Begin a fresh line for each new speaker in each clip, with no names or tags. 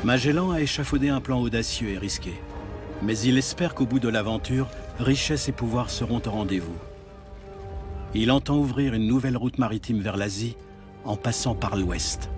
Magellan a échafaudé un plan audacieux et risqué. Mais il espère qu'au bout de l'aventure, richesse et pouvoir seront au rendez-vous. Il entend ouvrir une nouvelle route maritime vers l'Asie en passant par l'Ouest.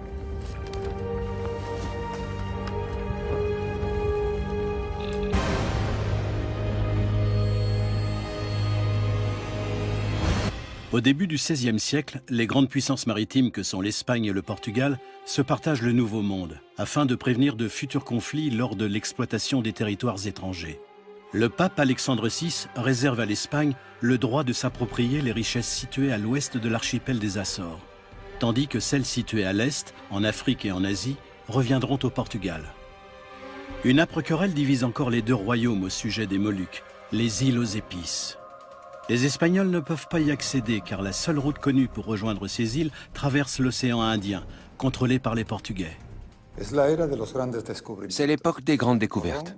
Au début du XVIe siècle, les grandes puissances maritimes que sont l'Espagne et le Portugal se partagent le Nouveau Monde, afin de prévenir de futurs conflits lors de l'exploitation des territoires étrangers. Le pape Alexandre VI réserve à l'Espagne le droit de s'approprier les richesses situées à l'ouest de l'archipel des Açores, tandis que celles situées à l'est, en Afrique et en Asie, reviendront au Portugal. Une âpre querelle divise encore les deux royaumes au sujet des Moluques, les îles aux épices. Les Espagnols ne peuvent pas y accéder car la seule route connue pour rejoindre ces îles traverse l'océan Indien, contrôlée par les Portugais.
C'est l'époque des grandes découvertes.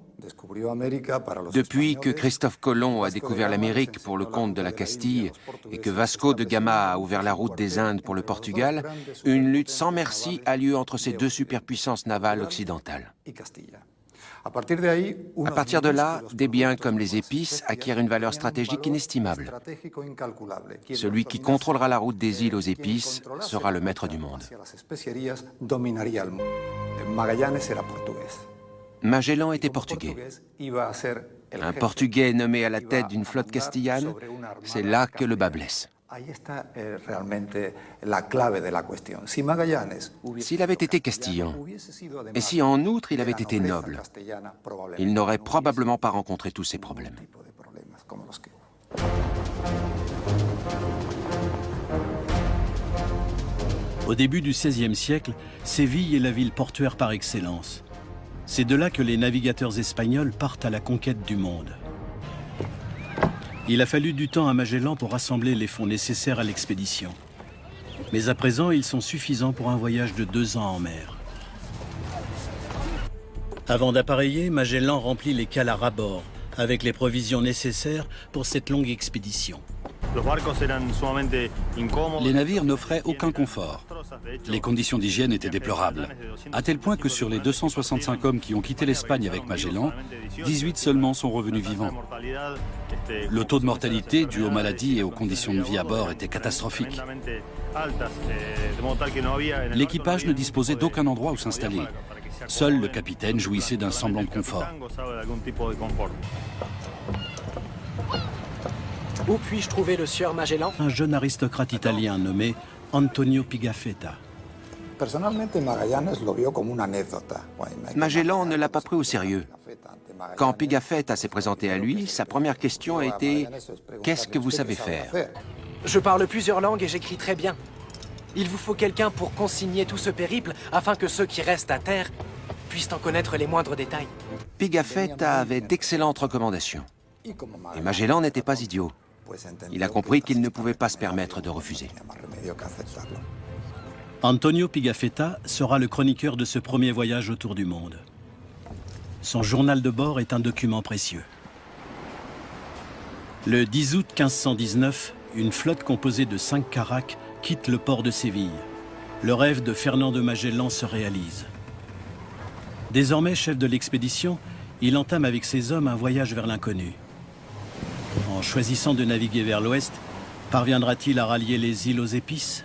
Depuis que Christophe Colomb a découvert l'Amérique pour le compte de la Castille et que Vasco de Gama a ouvert la route des Indes pour le Portugal, une lutte sans merci a lieu entre ces deux superpuissances navales occidentales. À partir de là, des biens comme les épices acquièrent une valeur stratégique inestimable. Celui qui contrôlera la route des îles aux épices sera le maître du monde. Magellan était portugais. Un Portugais nommé à la tête d'une flotte castillane, c'est là que le bas blesse. S'il avait été castillan, et si en outre il avait été noble, il n'aurait probablement pas rencontré tous ces problèmes.
Au début du XVIe siècle, Séville est la ville portuaire par excellence. C'est de là que les navigateurs espagnols partent à la conquête du monde. Il a fallu du temps à Magellan pour rassembler les fonds nécessaires à l'expédition. Mais à présent, ils sont suffisants pour un voyage de 2 ans en mer. Avant d'appareiller, Magellan remplit les cales à ras-bord, avec les provisions nécessaires pour cette longue expédition.
Les navires n'offraient aucun confort. Les conditions d'hygiène étaient déplorables, à tel point que sur les 265 hommes qui ont quitté l'Espagne avec Magellan, 18 seulement sont revenus vivants. Le taux de mortalité dû aux maladies et aux conditions de vie à bord était catastrophique. L'équipage ne disposait d'aucun endroit où s'installer. Seul le capitaine jouissait d'un semblant de confort.
Où puis-je trouver le sieur Magellan?
Un jeune aristocrate italien nommé Antonio Pigafetta.
Magellan ne l'a pas pris au sérieux. Quand Pigafetta s'est présenté à lui, sa première question a été « Qu'est-ce que vous savez faire ?»
Je parle plusieurs langues et j'écris très bien. Il vous faut quelqu'un pour consigner tout ce périple afin que ceux qui restent à terre puissent en connaître les moindres détails.
Pigafetta avait d'excellentes recommandations. Et Magellan n'était pas idiot. Il a compris qu'il ne pouvait pas se permettre de refuser.
Antonio Pigafetta sera le chroniqueur de ce premier voyage autour du monde. Son journal de bord est un document précieux. Le 10 août 1519, une flotte composée de 5 caraques quitte le port de Séville. Le rêve de Fernand de Magellan se réalise. Désormais chef de l'expédition, il entame avec ses hommes un voyage vers l'inconnu. En choisissant de naviguer vers l'ouest, parviendra-t-il à rallier les îles aux épices?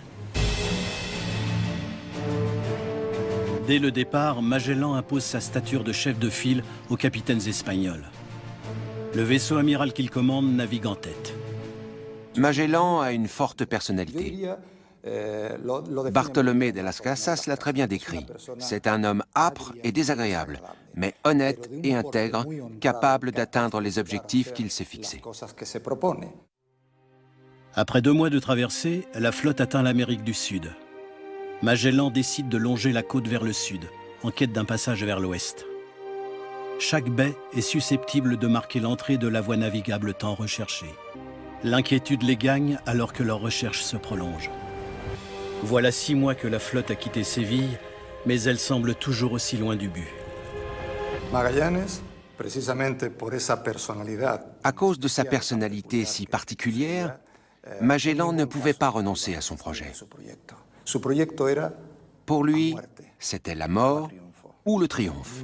Dès le départ, Magellan impose sa stature de chef de file aux capitaines espagnols. Le vaisseau amiral qu'il commande navigue en tête.
Magellan a une forte personnalité. Bartolomé de las Casas l'a très bien décrit. C'est un homme âpre et désagréable, mais honnête et intègre, capable d'atteindre les objectifs qu'il s'est fixés.
Après 2 mois de traversée, la flotte atteint l'Amérique du Sud. Magellan décide de longer la côte vers le sud, en quête d'un passage vers l'ouest. Chaque baie est susceptible de marquer l'entrée de la voie navigable tant recherchée. L'inquiétude les gagne alors que leur recherche se prolonge. Voilà 6 mois que la flotte a quitté Séville, mais elle semble toujours aussi loin du but.
À cause de sa personnalité si particulière, Magellan ne pouvait pas renoncer à son projet. Pour lui, c'était la mort ou le triomphe.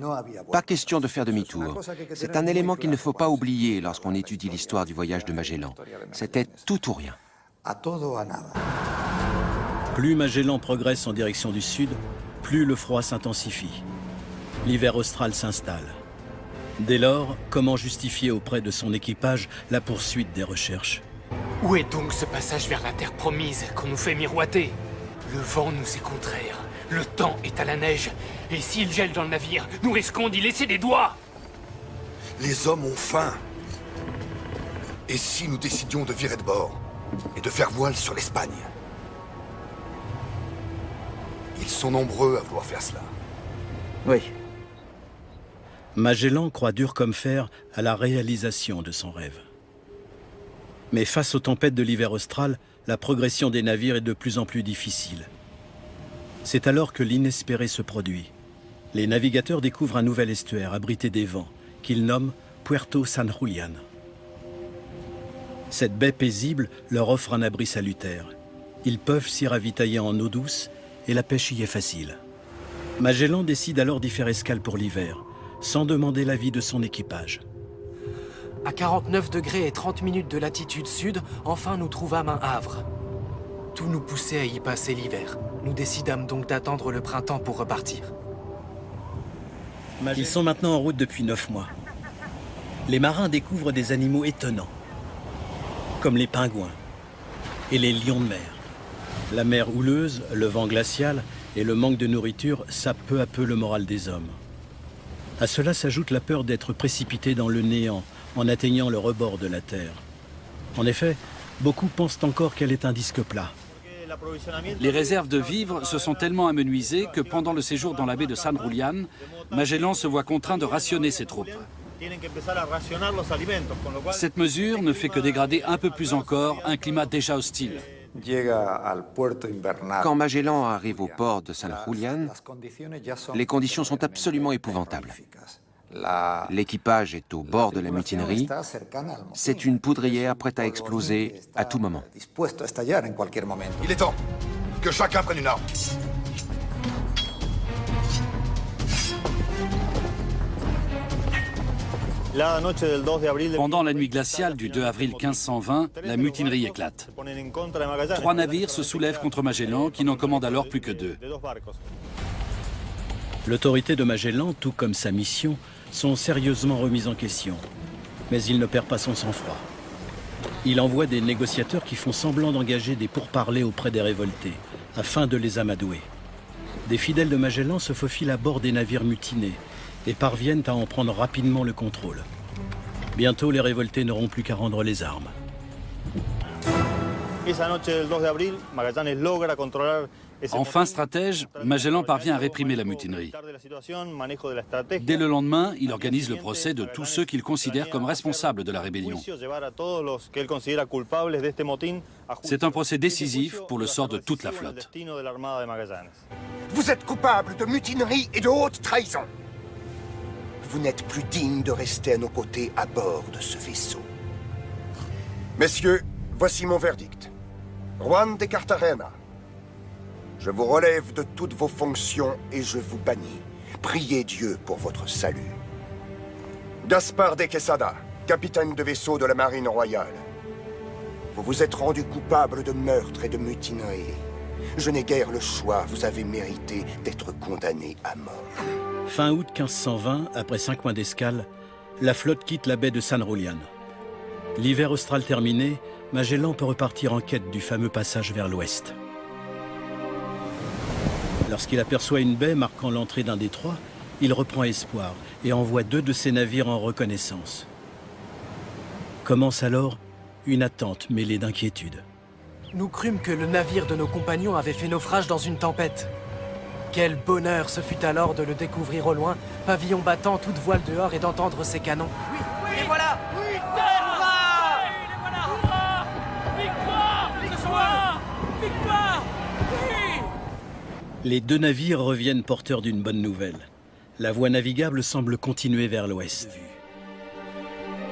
Pas question de faire demi-tour. C'est un élément qu'il ne faut pas oublier lorsqu'on étudie l'histoire du voyage de Magellan. C'était tout ou rien.
Plus Magellan progresse en direction du sud, plus le froid s'intensifie. L'hiver austral s'installe. Dès lors, comment justifier auprès de son équipage la poursuite des recherches?
Où est donc ce passage vers la terre promise qu'on nous fait miroiter? Le vent nous est contraire, le temps est à la neige, et s'il gèle dans le navire, nous risquons d'y laisser des doigts.
Les hommes ont faim. Et si nous décidions de virer de bord et de faire voile sur l'Espagne? Ils sont nombreux à vouloir faire cela.
Oui.
Magellan croit dur comme fer à la réalisation de son rêve. Mais face aux tempêtes de l'hiver austral, la progression des navires est de plus en plus difficile. C'est alors que l'inespéré se produit. Les navigateurs découvrent un nouvel estuaire abrité des vents, qu'ils nomment Puerto San Julián. Cette baie paisible leur offre un abri salutaire. Ils peuvent s'y ravitailler en eau douce et la pêche y est facile. Magellan décide alors d'y faire escale pour l'hiver, sans demander l'avis de son équipage.
À 49 degrés et 30 minutes de latitude sud, enfin nous trouvâmes un havre. Tout nous poussait à y passer l'hiver. Nous décidâmes donc d'attendre le printemps pour repartir.
Ils sont maintenant en route depuis 9 mois. Les marins découvrent des animaux étonnants, comme les pingouins et les lions de mer. La mer houleuse, le vent glacial et le manque de nourriture sapent peu à peu le moral des hommes. À cela s'ajoute la peur d'être précipités dans le néant en atteignant le rebord de la Terre. En effet, beaucoup pensent encore qu'elle est un disque plat.
Les réserves de vivres se sont tellement amenuisées que pendant le séjour dans la baie de San Julián, Magellan se voit contraint de rationner ses troupes. Cette mesure ne fait que dégrader un peu plus encore un climat déjà hostile.
Quand Magellan arrive au port de San Julián, les conditions sont absolument épouvantables. L'équipage est au bord de la mutinerie. C'est une poudrière prête à exploser à tout moment.
Il est temps que chacun prenne une arme.
Pendant la nuit glaciale du 2 avril 1520, la mutinerie éclate. 3 navires se soulèvent contre Magellan, qui n'en commande alors plus que 2.
L'autorité de Magellan, tout comme sa mission, sont sérieusement remises en question. Mais il ne perd pas son sang-froid. Il envoie des négociateurs qui font semblant d'engager des pourparlers auprès des révoltés, afin de les amadouer. Des fidèles de Magellan se faufilent à bord des navires mutinés et parviennent à en prendre rapidement le contrôle. Bientôt, les révoltés n'auront plus qu'à rendre les armes.
Enfin stratège, Magellan parvient à réprimer la mutinerie. Dès le lendemain, il organise le procès de tous ceux qu'il considère comme responsables de la rébellion. C'est un procès décisif pour le sort de toute la flotte.
Vous êtes coupable de mutinerie et de haute trahison. Vous n'êtes plus digne de rester à nos côtés à bord de ce vaisseau.
Messieurs, voici mon verdict. Juan de Cartagena, je vous relève de toutes vos fonctions et je vous bannis. Priez Dieu pour votre salut. Gaspar de Quesada, capitaine de vaisseau de la Marine royale. Vous vous êtes rendu coupable de meurtre et de mutinerie. Je n'ai guère le choix, vous avez mérité d'être condamné à mort.
Fin août 1520, après 5 mois d'escale, la flotte quitte la baie de San Julián. L'hiver austral terminé, Magellan peut repartir en quête du fameux passage vers l'ouest. Lorsqu'il aperçoit une baie marquant l'entrée d'un détroit, il reprend espoir et envoie 2 de ses navires en reconnaissance. Commence alors une attente mêlée d'inquiétude.
Nous crûmes que le navire de nos compagnons avait fait naufrage dans une tempête. Quel bonheur ce fut alors de le découvrir au loin, pavillon battant, toute voile dehors et d'entendre ses canons.
Et voilà!
Les 2 navires reviennent porteurs d'une bonne nouvelle. La voie navigable semble continuer vers l'ouest.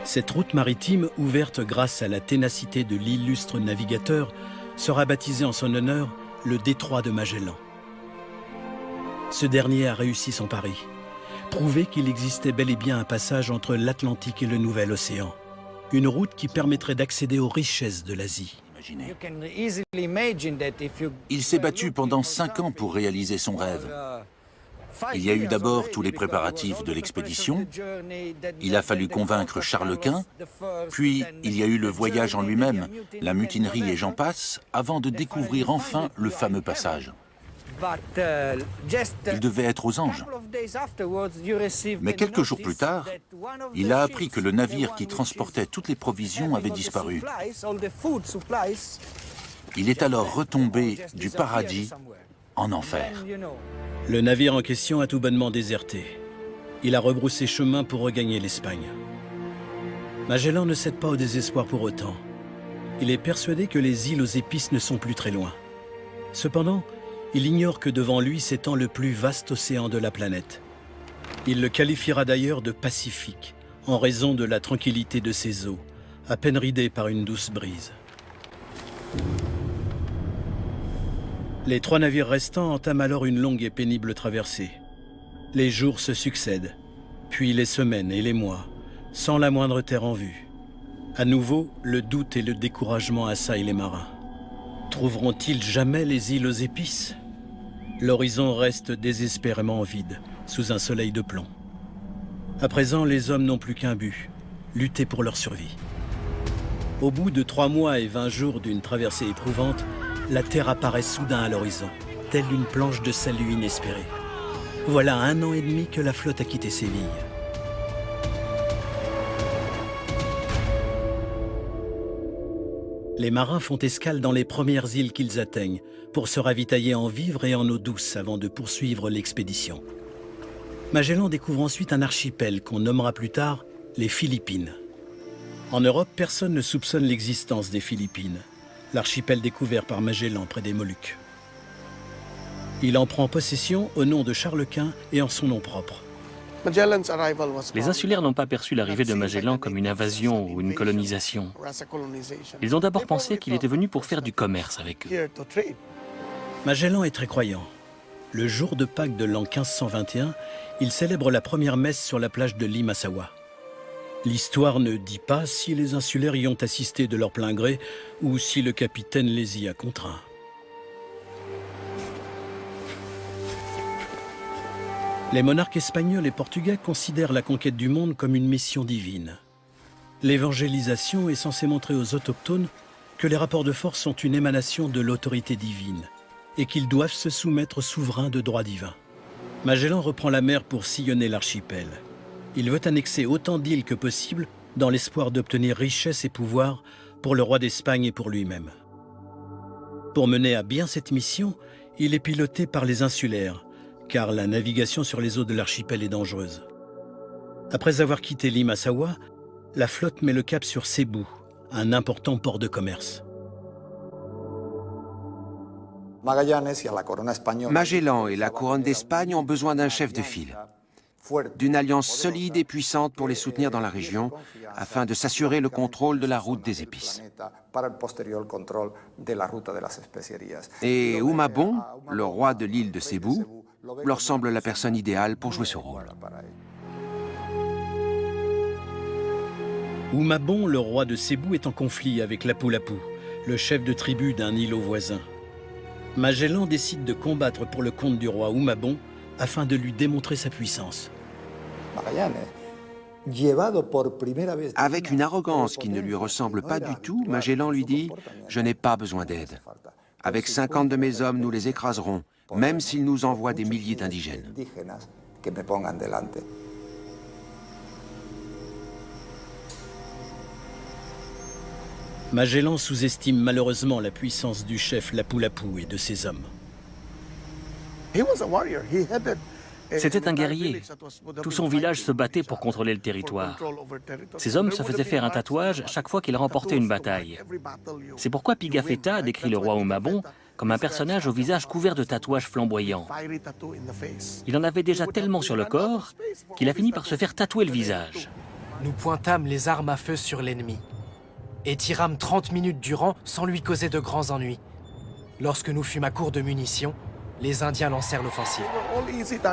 Cette route maritime, ouverte grâce à la ténacité de l'illustre navigateur, sera baptisée en son honneur le détroit de Magellan. Ce dernier a réussi son pari. prouver qu'il existait bel et bien un passage entre l'Atlantique et le Nouvel Océan. Une route qui permettrait d'accéder aux richesses de l'Asie.
Il s'est battu pendant 5 ans pour réaliser son rêve. Il y a eu d'abord tous les préparatifs de l'expédition, il a fallu convaincre Charles Quint, puis il y a eu le voyage en lui-même, la mutinerie et j'en passe, avant de découvrir enfin le fameux passage. Il devait être aux anges. Mais quelques jours plus tard, il a appris que le navire qui transportait toutes les provisions avait disparu. Il est alors retombé du paradis en enfer.
Le navire en question a tout bonnement déserté. Il a rebroussé chemin pour regagner l'Espagne. Magellan ne cède pas au désespoir pour autant. Il est persuadé que les îles aux épices ne sont plus très loin. Cependant, il ignore que devant lui s'étend le plus vaste océan de la planète. Il le qualifiera d'ailleurs de Pacifique, en raison de la tranquillité de ses eaux, à peine ridées par une douce brise. Les 3 navires restants entament alors une longue et pénible traversée. Les jours se succèdent, puis les semaines et les mois, sans la moindre terre en vue. À nouveau, le doute et le découragement assaillent les marins. Trouveront-ils jamais les îles aux épices? L'horizon reste désespérément vide, sous un soleil de plomb. À présent, les hommes n'ont plus qu'un but, lutter pour leur survie. Au bout de 3 mois et 20 jours d'une traversée éprouvante, la terre apparaît soudain à l'horizon, telle une planche de salut inespérée. Voilà 1 an et demi que la flotte a quitté Séville. Les marins font escale dans les premières îles qu'ils atteignent pour se ravitailler en vivres et en eau douce avant de poursuivre l'expédition. Magellan découvre ensuite un archipel qu'on nommera plus tard les Philippines. En Europe, personne ne soupçonne l'existence des Philippines, l'archipel découvert par Magellan près des Moluques. Il en prend possession au nom de Charles Quint et en son nom propre.
Les insulaires n'ont pas perçu l'arrivée de Magellan comme une invasion ou une colonisation. Ils ont d'abord pensé qu'il était venu pour faire du commerce avec eux.
Magellan est très croyant. Le jour de Pâques de l'an 1521, il célèbre la première messe sur la plage de Limasawa. L'histoire ne dit pas si les insulaires y ont assisté de leur plein gré ou si le capitaine les y a contraints. Les monarques espagnols et portugais considèrent la conquête du monde comme une mission divine. L'évangélisation est censée montrer aux autochtones que les rapports de force sont une émanation de l'autorité divine et qu'ils doivent se soumettre au souverain de droit divin. Magellan reprend la mer pour sillonner l'archipel. Il veut annexer autant d'îles que possible dans l'espoir d'obtenir richesse et pouvoir pour le roi d'Espagne et pour lui-même. Pour mener à bien cette mission, il est piloté par les insulaires, car la navigation sur les eaux de l'archipel est dangereuse. Après avoir quitté Limasawa, la flotte met le cap sur Cebu, un important port de commerce.
Magellan et la couronne d'Espagne ont besoin d'un chef de file, d'une alliance solide et puissante pour les soutenir dans la région, afin de s'assurer le contrôle de la route des épices. Et Humabon, le roi de l'île de Cebu, leur semble la personne idéale pour jouer ce rôle.
Humabon, le roi de Cebu, est en conflit avec Lapu-Lapu, le chef de tribu d'un îlot voisin. Magellan décide de combattre pour le compte du roi Humabon afin de lui démontrer sa puissance.
Avec une arrogance qui ne lui ressemble pas du tout, Magellan lui dit « Je n'ai pas besoin d'aide. Avec 50 de mes hommes, nous les écraserons, même s'ils nous envoient des milliers d'indigènes. »
Magellan sous-estime malheureusement la puissance du chef Lapu-Lapu et de ses hommes.
C'était un guerrier. Tout son village se battait pour contrôler le territoire. Ses hommes se faisaient faire un tatouage chaque fois qu'ils remportaient une bataille. C'est pourquoi Pigafetta décrit le roi Humabon comme un personnage au visage couvert de tatouages flamboyants. Il en avait déjà tellement sur le corps qu'il a fini par se faire tatouer le visage.
Nous pointâmes les armes à feu sur l'ennemi et tirâmes 30 minutes durant sans lui causer de grands ennuis. Lorsque nous fûmes à court de munitions, Les Indiens lancèrent l'offensive.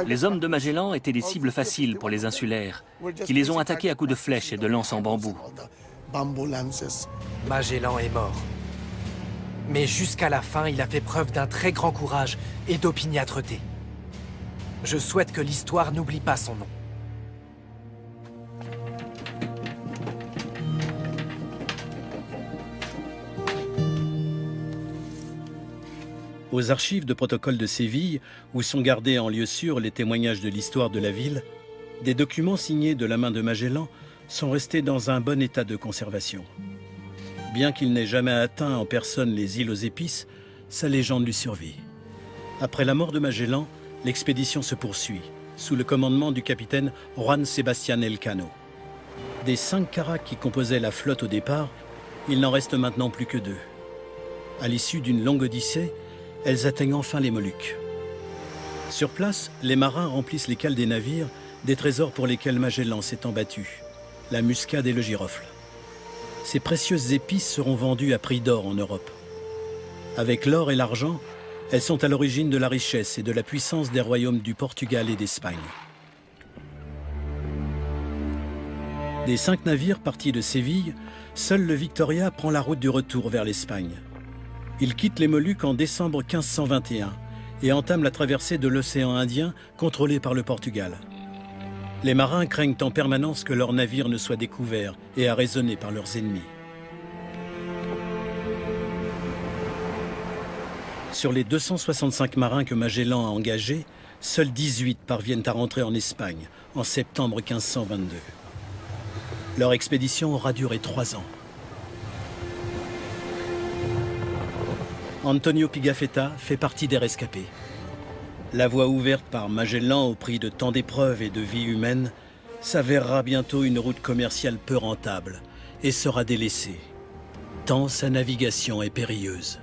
Les hommes de Magellan étaient des cibles faciles pour les insulaires, qui les ont attaqués à coups de flèches et de lances en bambou.
Magellan est mort. Mais jusqu'à la fin, il a fait preuve d'un très grand courage et d'opiniâtreté. Je souhaite que l'histoire n'oublie pas son nom.
Aux archives de protocole de Séville, où sont gardés en lieu sûr les témoignages de l'histoire de la ville, des documents signés de la main de Magellan sont restés dans un bon état de conservation. Bien qu'il n'ait jamais atteint en personne les îles aux épices, sa légende lui survit. Après la mort de Magellan, l'expédition se poursuit, sous le commandement du capitaine Juan Sebastián Elcano. Des 5 carracks qui composaient la flotte au départ, il n'en reste maintenant plus que 2. À l'issue d'une longue odyssée, elles atteignent enfin les Moluques. Sur place, les marins remplissent les cales des navires des trésors pour lesquels Magellan s'est battu, la muscade et le girofle. Ces précieuses épices seront vendues à prix d'or en Europe. Avec l'or et l'argent, elles sont à l'origine de la richesse et de la puissance des royaumes du Portugal et d'Espagne. Des 5 navires partis de Séville, seul le Victoria prend la route du retour vers l'Espagne. Il quitte les Moluques en décembre 1521 et entame la traversée de l'océan Indien contrôlée par le Portugal. Les marins craignent en permanence que leur navire ne soit découvert et arraisonné par leurs ennemis. Sur les 265 marins que Magellan a engagés, seuls 18 parviennent à rentrer en Espagne en septembre 1522. Leur expédition aura duré 3 ans. Antonio Pigafetta fait partie des rescapés. La voie ouverte par Magellan au prix de tant d'épreuves et de vies humaines s'avérera bientôt une route commerciale peu rentable et sera délaissée, tant sa navigation est périlleuse.